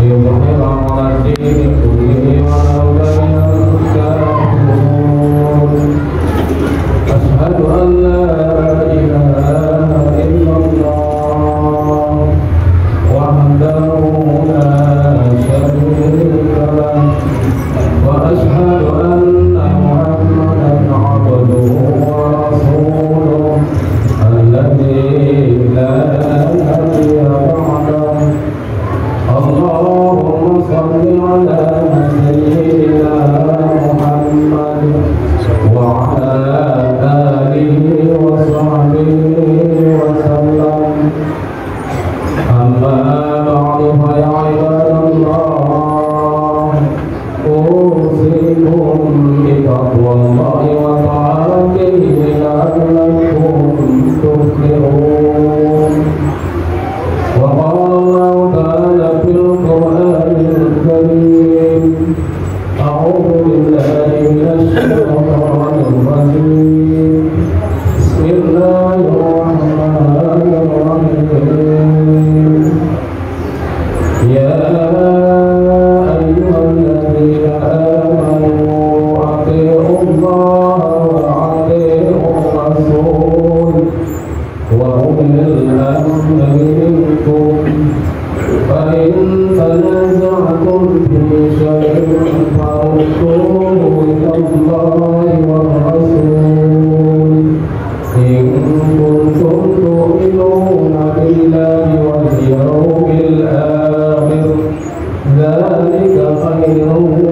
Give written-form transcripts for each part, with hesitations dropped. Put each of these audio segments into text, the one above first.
ليظهره على الدين كله ولو كره الكافرون أشهد أن لا إله إلا الله وحده لا شريك له وأشهد أن محمدا عبده ورسوله الذي لا نبي بعده اللهم صل على سيدنا محمد وعلى آله وصحبه وسلم أما بعد فيا عباد الله أوصيكم بتقوى الله وطاعته لعلكم تفلحون وقال الله تعالى في القرآن الكريم أعوذ بالله من الشيطان الرجيم بسم الله الرحمن الرحيم يا أيها الذين آمنوا أطيعوا الله وأطيعوا الرسول وأولي الأمر منكم فإن تنازعتم في شيء فردوه إلى الله والرسول إن كنتم تؤمنون بالله واليوم الآخر ذلك خير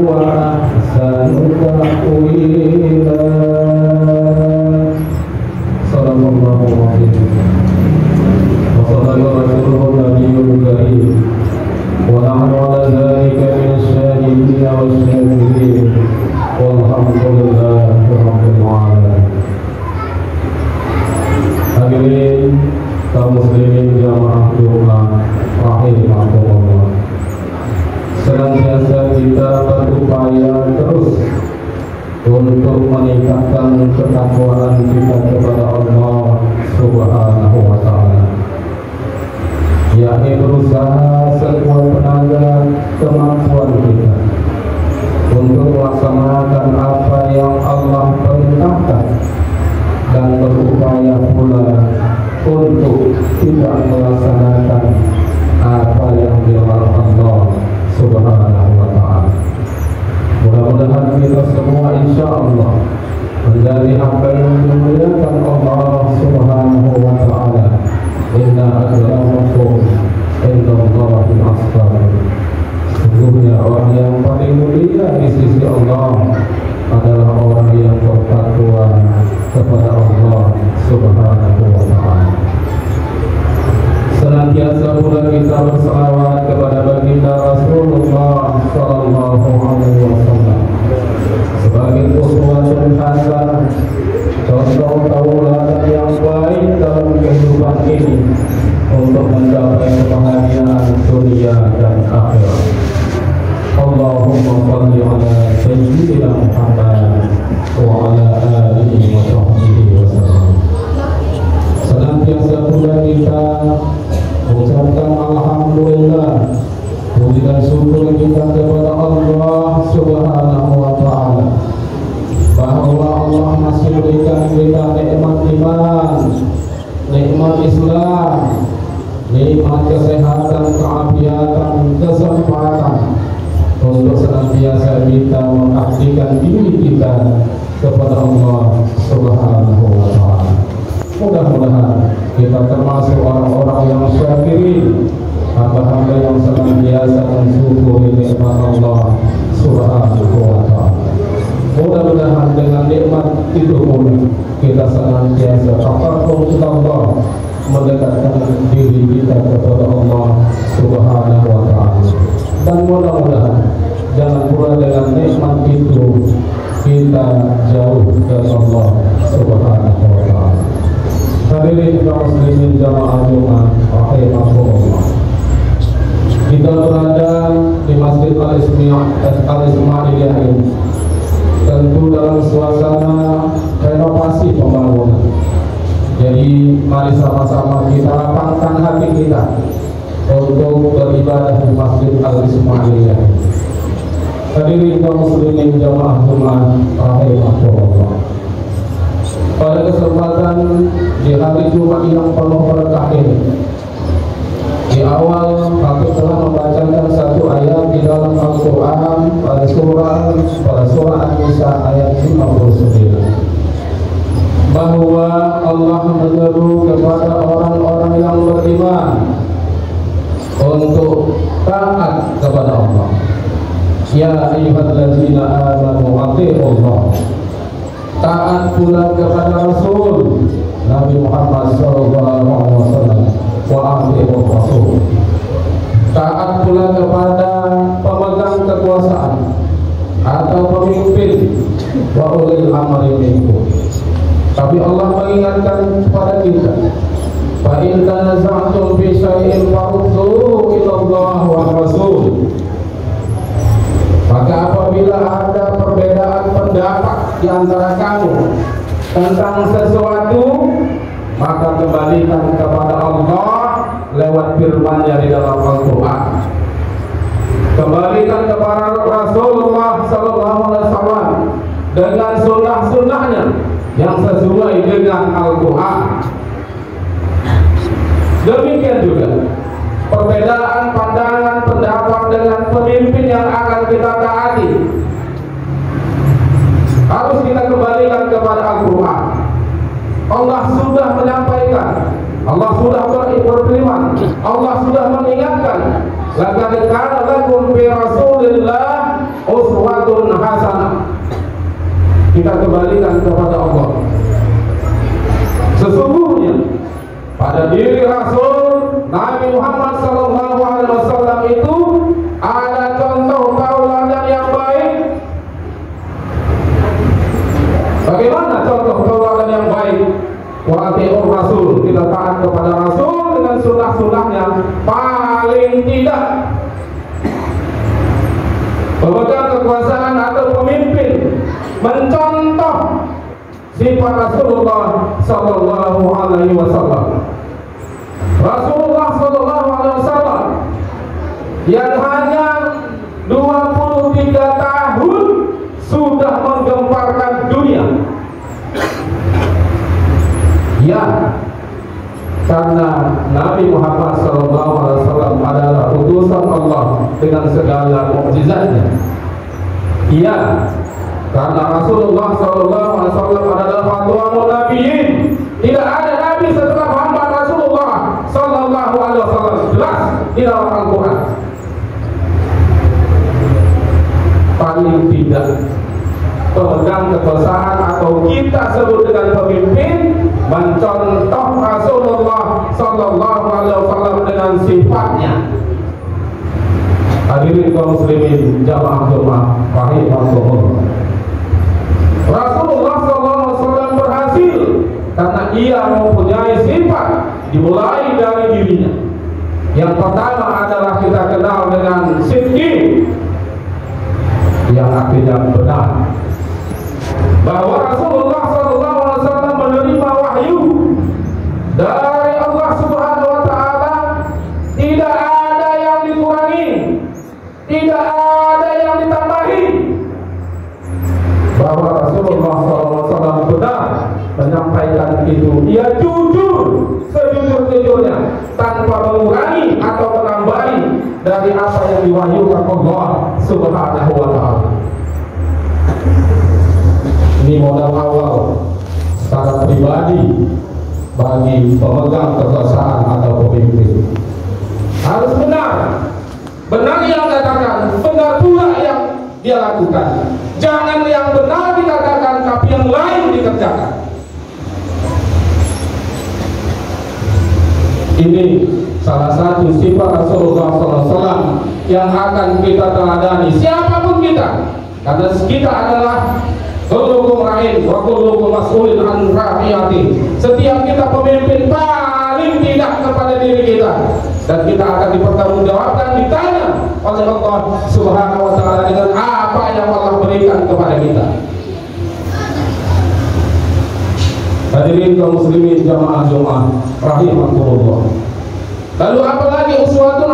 وأحسن تأويلا صدق الله العظيم وصدق رسوله النبي الكريم ونحن على ذلك من الشاهدين والشاكرين والحمد لله رب العالمين. Hadirin kaum muslimin jamaah Jumat rahimahumullah. Senantiasa kita berupaya terus untuk meningkatkan ketakwaan kita kepada Allah Subhanahu wa taala, yakni berusaha sekuat tenaga kemampuan kita untuk melaksanakan apa yang Allah perintahkan dan berupaya pula untuk tidak melaksanakan apa yang dilarang Allah Subhanahu wa taala. Mudah-mudahan kita semua insya Allah menjadi apa yang dimuliakan Allah Subhanahu wa taala. Inna akramakum indallahi atqakum. Sesungguhnya orang yang paling mulia di sisi Allah adalah orang yang bertakwa kepada Allah Subhanahu wa taala. Senantiasa pula kita bersalawat kepada baginda Rasulullah sallallahu alaihi wasallam sebagai uswatun hasanah, contoh tauladan yang baik dalam kehidupan ini untuk mencapai kebahagiaan dunia dan akhirat. Allahumma shalli ala sayyidina Muhammad wa ala alihi wa sahbihi wasallam. Senantiasa pula kita mengucapkan alhamdulillah, puji dan syukur kita kepada Allah Subhanahu wa taala bahwa Allah masih berikan kita nikmat iman, nikmat Islam, nikmat kesehatan, keafiatan, kesempatan untuk senantiasa kita mengabdikan diri kita kepada Allah Subhanahu wa taala. Mudah-mudahan kita termasuk orang-orang yang syakirin, hamba-hamba yang senantiasa mensyukuri nikmat Allah Subhanahu wa taala. Mudah-mudahan dengan nikmat itu pun kita senantiasa taqarrub ila Allah, mendekatkan diri kita kepada Allah Subhanahu wa taala. Dan mudah-mudahan jangan pula dengan nikmat itu kita jauh dari Allah Subhanahu wa taala. Hadirin kaum muslimin jamaah Jumat rahimahumullah. Kita berada di Masjid Al-Ismailiyah ini tentu dalam suasana renovasi pembangunan. Jadi mari sama-sama kita lapangkan hati kita untuk beribadah di Masjid Al-Ismailiyah. Hadirin kaum muslimin jamaah Jumat rahimahullah. Pada kesempatan di hari Jumat yang penuh berkah ini, di awal kami telah membacakan satu ayat di dalam Al-Quran pada surah An-Nisa ayat 59, bahwa Allah menyeru kepada orang-orang yang beriman untuk taat kepada Allah. Ya ayyuhallazina amanu atti'ullah. Taat pula kepada Rasul Nabi Muhammad SAW wa atti'ur Rasul. Taat pula kepada pemegang kekuasaan atau pemimpin wa ulil amri minkum. Tapi Allah mengingatkan kepada kita, fa in tanaza'tum fi syai'in farudduhu ila Allah wa Rasul. Maka apabila ada perbedaan pendapat di antara kamu tentang sesuatu, maka kembalikan kepada Allah lewat firman-Nya di dalam Al-Quran. Kembalikan kepada Rasulullah SAW dengan sunnah-sunnahnya yang sesuai dengan Al-Quran. Demikian juga perbedaan pandangan pendapat dengan pemimpin yang akan kita taati harus kita kembalikan kepada Al-Quran. Allah sudah menyampaikan, Allah sudah berfirman, Allah sudah mengingatkan, laqad kana lakum fi Rasulillah uswatun hasanah. Kita kembalikan kepada Allah. Sesungguhnya pada diri Rasul Nabi Muhammad SAW itu ada contoh tauladan yang baik. Bagaimana contoh tauladan yang baik? Wa ati'ur Rasul, kita taat kepada Rasul dengan sunnah-sunnahnya. Paling tidak pemegang kekuasaan atau pemimpin mencontoh sifat Rasulullah Sallallahu Alaihi Wasallam. Rasulullah Sallallahu Alaihi Wasallam yang hanya 23 tahun sudah menggemparkan dunia. Ya, karena Nabi Muhammad SAW adalah utusan Allah dengan segala mukjizatnya. Ya, karena Rasulullah SAW adalah khatamul nabiyyin. Tidak ada nabi setelah Muhammad Rasulullah SAW. Jelas di dalam Al-Quran. Paling tidak pemegang kekuasaan atau kita sebut dengan pemimpin mencontoh Rasulullah SAW dengan sifatnya. Hadirin kaum muslimin jamaah Jumat rahimahullah. Rasulullah SAW berhasil karena ia mempunyai sifat dimulai dari dirinya. Yang pertama adalah kita kenal dengan siddiq, yang artinya benar, bahwa Rasulullah SAW menerima wahyu dari Allah Subhanahu Wa Taala. Tidak ada yang dikurangi, tidak ada yang ditambahi. Bahwa Rasulullah SAW benar menyampaikan itu, ia jujur sejujur-jujurnya tanpa mengurangi atau menambahi dari apa yang diwahyukan Allah Subhanahu Wa Taala. Ini modal awal secara pribadi bagi pemegang kekuasaan atau pemimpin. Harus benar, benar yang dikatakan, benar pula yang dia lakukan. Jangan yang benar dikatakan tapi yang lain dikerjakan. Ini salah satu sifat Rasulullah SAW yang akan kita teladani siapapun kita, karena kita adalah kullukum ra'in wa kullukum mas'ulun an ra'iyati. Setiap kita pemimpin paling tidak kepada diri kita, dan kita akan dipertanggungjawabkan, ditanya oleh Allah Subhanahu Wa Taala dengan apa yang Allah berikan kepada kita. Hadirin kaum muslimin jamaah Jumat rahimahullah. Lalu apalagi uswatun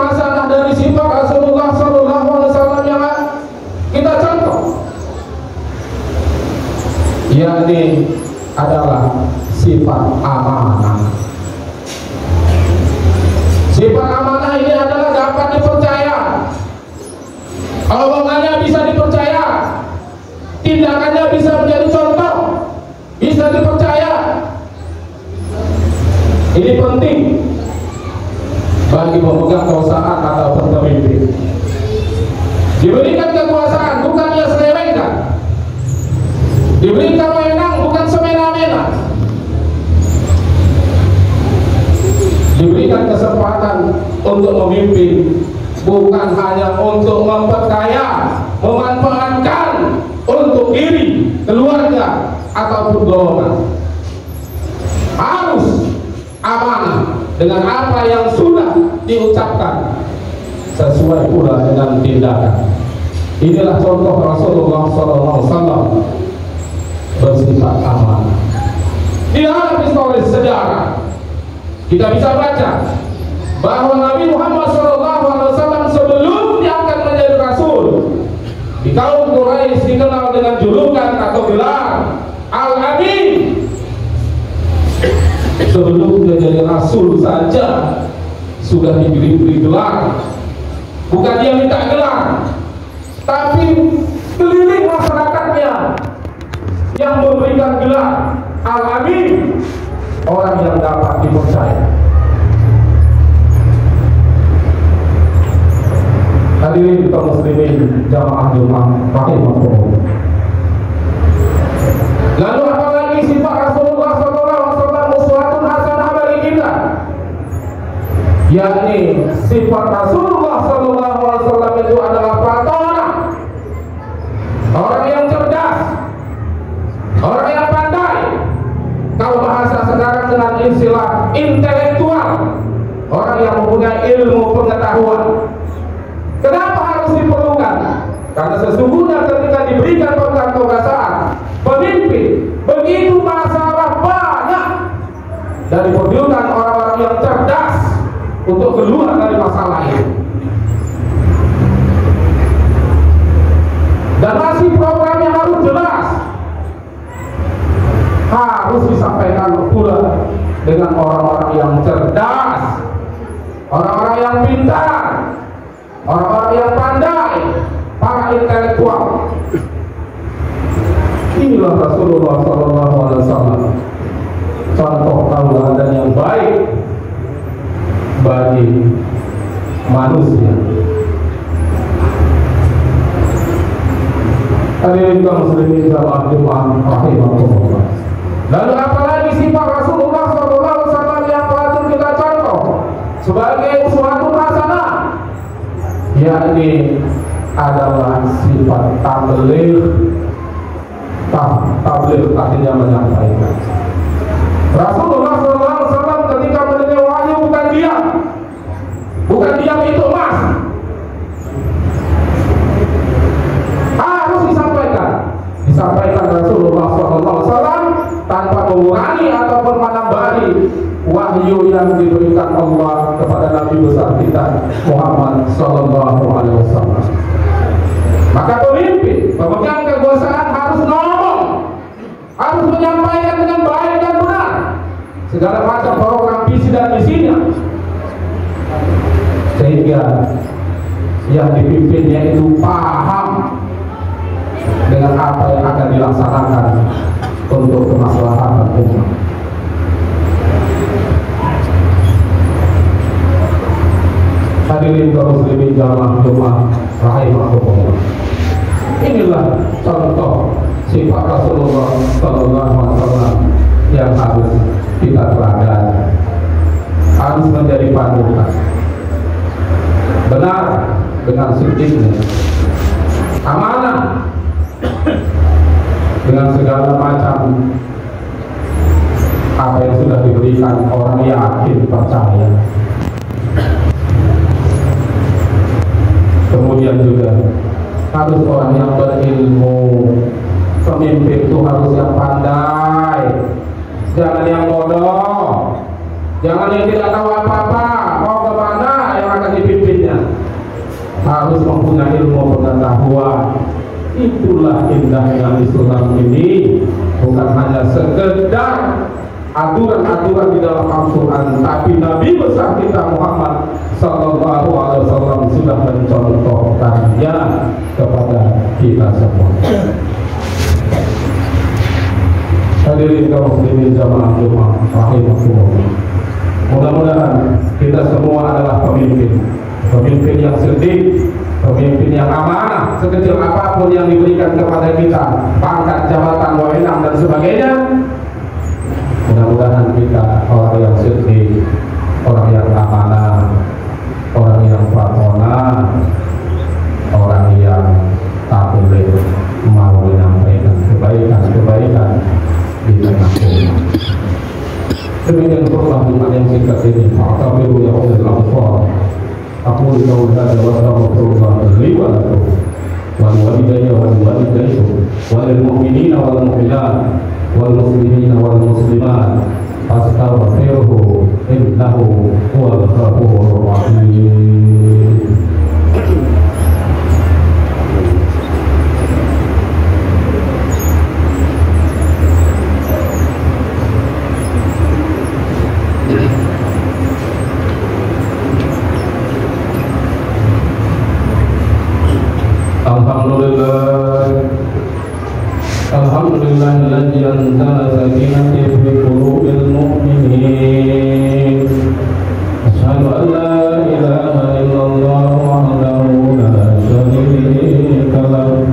lagi sifat Rasulullah SAW yang kita contoh, yakni adalah sifat amanah. Sifat amanah ini adalah dapat dipercaya, omongannya bisa dipercaya, tindakannya bisa menjadi contoh, bisa dipercaya. Ini penting bagi pemegang kekuasaan atau pemimpin. Diberikan kekuasaan bukan dia selewengkan, diberikan wewenang bukan semena-mena, diberikan kesempatan untuk memimpin bukan hanya untuk memperkaya, memanfaatkan untuk diri, keluarga ataupun golongan. Harus amanah dengan apa yang sudah diucapkan, sesuai pula dengan tindakan. Inilah contoh Rasulullah SAW bersifat amanah. Di dalam historis sejarah kita bisa baca bahwa Nabi Muhammad SAW sebelum diangkat menjadi Rasul, di kaum Quraisy dikenal dengan julukan atau gelar Al-Amin. Sebelum dia jadi Rasul saja sudah diberi gelar. Bukan dia minta gelar, tapi keliling masyarakatnya yang memberikan gelar Al-Amin, orang yang dapat dipercaya. Hadirin kaum muslimin jamaah Jumat rahimahullah. Lalu apalagi sifat Rasulullah SAW uswatun hasanah bagi kita, yakni sifat Rasulullah SAW itu adalah pratona, orang yang cerdas, orang yang pandai. Kalau bahasa sekarang dengan istilah intelektual, orang yang mempunyai ilmu pengetahuan. Kenapa harus diperlukan? Karena sesungguhnya ketika diberikan kekuasaan pemimpin, begitu masalah banyak, dan diperlukan orang-orang yang cerdas untuk keluar dari masalah ini. Dan masih programnya harus jelas, harus disampaikan pula dengan orang-orang yang cerdas, orang-orang yang pintar, orang-orang yang pandai, para intelektual. Inilah Rasulullah SAW, contoh tauladan yang baik bagi manusia. Hadirin kaum muslimin jamaah Jumat rahimahullah. Lalu apalagi sifat Rasulullah SAW yang patut kita contoh sebagai uswatun hasanah, yakni adalah sifat tabligh. Tabligh artinya menyampaikan. Rasulullah SAW ketika menerima wahyu bukan diam itu emas, harus disampaikan Rasulullah SAW tanpa mengurangi ataupun menambahi wahyu yang diberikan Allah kepada Nabi besar kita Muhammad SAW. Maka pemimpin, pemegang kekuasaan harus ngomong, harus menyampaikan dengan baik dan benar segala macam program visi dan misinya, sehingga yang dipimpinnya itu paham dengan apa yang akan dilaksanakan untuk kemaslahatan umat. Hadirin kaum muslimin jamaah Jumat rahimahullah. Inilah contoh sifat Rasulullah SAW yang harus kita teladani, harus menjadi panutan. Benar dengan sidiknya, amanah dengan segala macam apa yang sudah diberikan, orang yakin percaya. Kemudian juga harus orang yang berilmu. Pemimpin itu harus yang pandai, jangan yang bodoh, jangan yang tidak tahu apa-apa, mau kemana yang akan dipimpinnya. harus mempunyai ilmu pengetahuan. Itulah indahnya Islam ini, bukan hanya sekedar aturan-aturan di dalam Al-Quran, tapi Nabi besar kita Muhammad Sallallahu Alaihi Wasallam sudah mencontohkannya kepada kita semua. Hadirin kaum muslimin jamaah Jumat rahimakumullah. Mudah-mudahan kita semua adalah pemimpin yang cerdik, pemimpin yang amanah. Sekecil apapun yang diberikan kepada kita, pangkat, jabatan, wewenang dan sebagainya, mudah-mudahan kita orang yang cerdik, orang yang amanah, orang yang patuh, orang yang tak boleh mau menyampaikan kebaikan di tengah umat. Demikian khutbah Jumat yang singkat ini. Ma'tabiru ya ulil absar. Aku qaul hadza wa astaghfirullah li wa lakum wal walidayya wal walidaykum wal mu'minina wal mu'minat wal muslimina wal muslimat astaghfiruhu innahu huwal ghafurur rahim. Alhamdulillahilladzi anzala sakinatahu fi qulubil mu'minin. Asyhadu an la ilaha illallah wahdahu la syarika lahu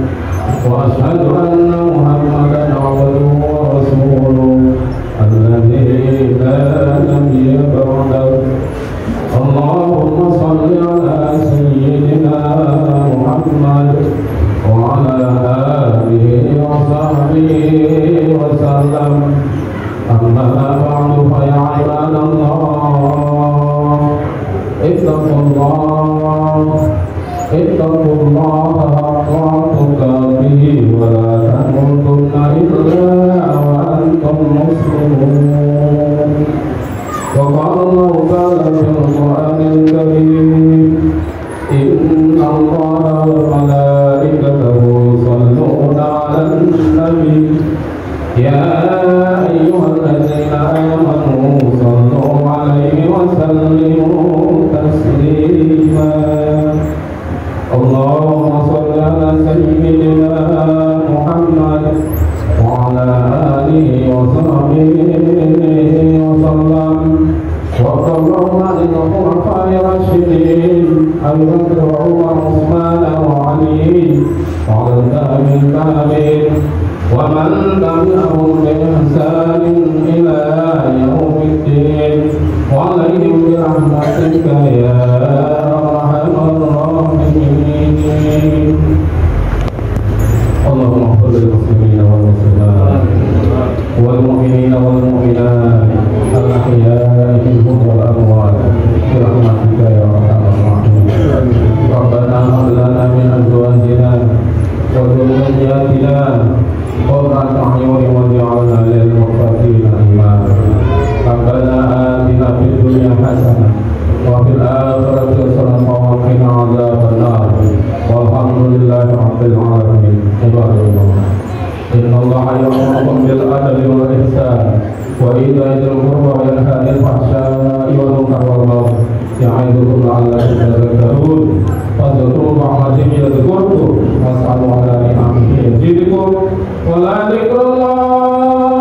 wa asyhadu anna Muhammadan abduhu wa rasuluhu alladzi la nabiyya ba'dahu. Allahumma shalli ala sayyidina Muhammad wa ala alihi wa sahbihi wa sallam. Amma ba'du fa ya ibadallah, ittaqullaha haqqa tuqatih wa la tamutunna illa wa antum muslimun. Wa qala Allahu ta'ala fil Qur'anil karim, inna Allaha wa malaikatahu yusalluna 'alan nabi ya ayyuhalladzina amanu sallu 'alaihi wa sallimu taslima. Allahumma shalli 'ala sayyidina Muhammad wa 'ala alihi wa sahbihi wa sallam. Wa sallallahu 'ala al-khulafa'ir rasyidin Abu Bakr wa Umar wa Utsman wa Ali wa 'ala al-tabi'in wa man tabi'ahum bi ihsanin ila yaumiddin wa 'alaihim bi rahmatika ya arhamar rahimin. Allahumma ighfir lil muslimina wal muslimat wal mu'minina wal mu'minat al-ahya'i minhum wal amwat bi rahmatika ya arhamar rahimin. Rabbana hab lana min azwajina wa dhurriyyatina qurrata a'yunin waj'alna lil muttaqina imama. Rabbana atina fid dunya hasanah wa fil akhirati hasanah wa qina adzabannar. Walhamdulillahi rabbil alamin. Subhanallah. Inna Allaha ya'muru bil adli wal ihsan wa ita'i dzil qurba wa yanha 'anil fahsya'i wal munkari wal baghi ya'idukum la'allakum tadhakkarun. Fadhkurullaha yadhkurkum was'alu 'ala ni'amihi yazidukum wa la dzikrullahi